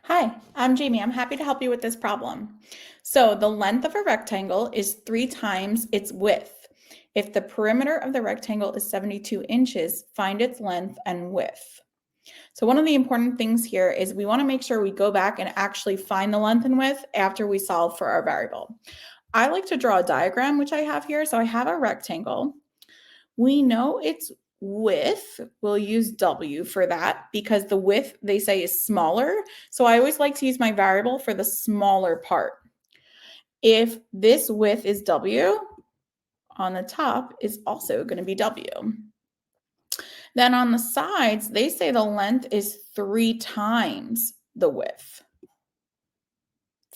Hi, I'm Jamie. I'm happy to help you with this problem. So the length of a rectangle is 3 times its width. If the perimeter of the rectangle is 72 inches, find its length and width. So one of the important things here is we want to make sure we go back and actually find the length and width after we solve for our variable. I like to draw a diagram, which I have here. So I have a rectangle. We know its width, we'll use W for that because the width they say is smaller. So I always like to use my variable for the smaller part. If this width is W, on the top is also going to be W. Then on the sides, they say the length is 3 times the width.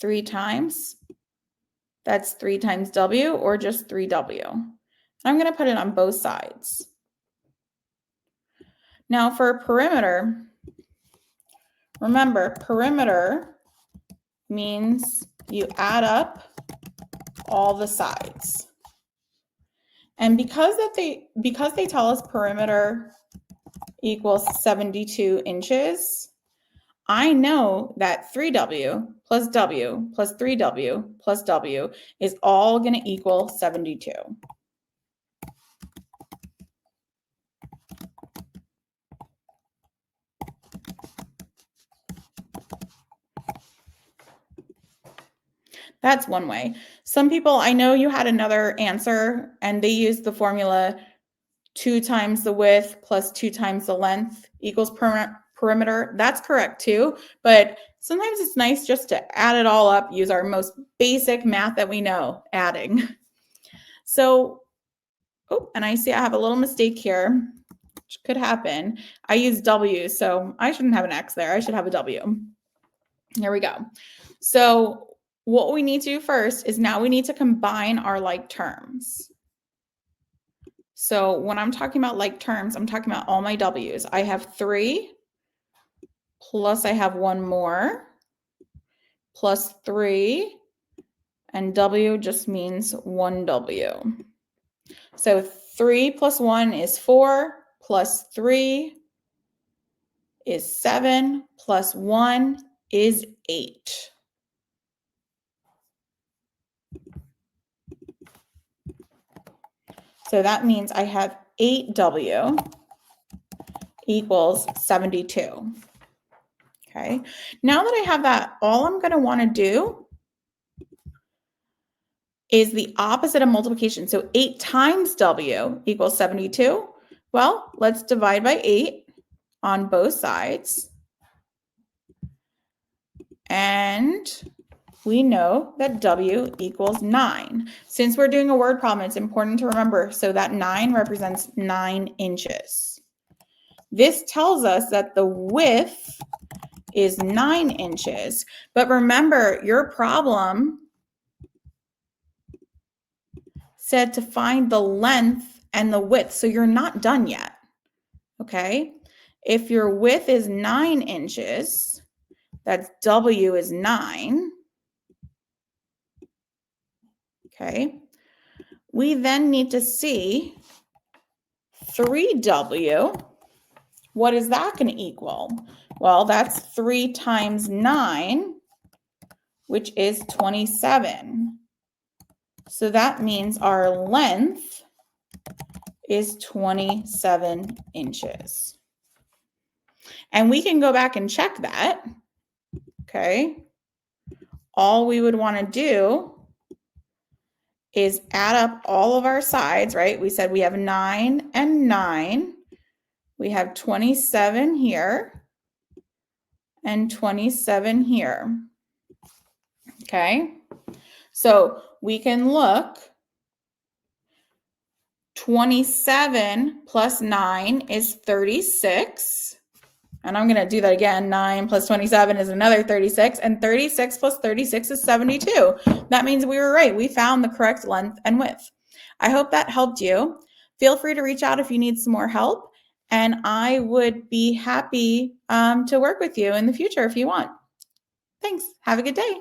3 times, that's 3 times W or just 3W. I'm going to put it on both sides. Now for a perimeter, remember, perimeter means you add up all the sides. And because they tell us perimeter equals 72 inches, I know that 3W plus W plus 3W plus W is all going to equal 72. That's one way. Some people, I know you had another answer and they used the formula 2 times the width plus 2 times the length equals perimeter. That's correct too, but sometimes it's nice just to add it all up, use our most basic math that we know, adding. So, and I see I have a little mistake here, which could happen. I use W, so I shouldn't have an X there. I should have a W. Here we go. So what we need to do first is now we need to combine our like terms. So when I'm talking about like terms, I'm talking about all my W's. I have 3, plus I have one more, plus 3, and W just means 1W. So 3 plus 1 is 4, plus 3 is 7, plus 1 is 8. So that means I have 8W equals 72. Okay, now that I have that, all I'm going to want to do is the opposite of multiplication. So 8 times W equals 72. Well, let's divide by 8 on both sides. And we know that W equals 9. Since we're doing a word problem, it's important to remember, so that 9 represents 9 inches. This tells us that the width is 9 inches. But remember, your problem said to find the length and the width, so you're not done yet, okay? If your width is 9 inches, that's W is 9, okay? We then need to see 3W. What is that going to equal? Well, that's 3 times 9, which is 27. So that means our length is 27 inches. And we can go back and check that, okay? All we would want to do is add up all of our sides, right? We said we have 9 and 9. We have 27 here and 27 here, okay? So we can look, 27 plus 9 is 36. And I'm going to do that again. 9 plus 27 is another 36. And 36 plus 36 is 72. That means we were right. We found the correct length and width. I hope that helped you. Feel free to reach out if you need some more help. And I would be happy to work with you in the future if you want. Thanks. Have a good day.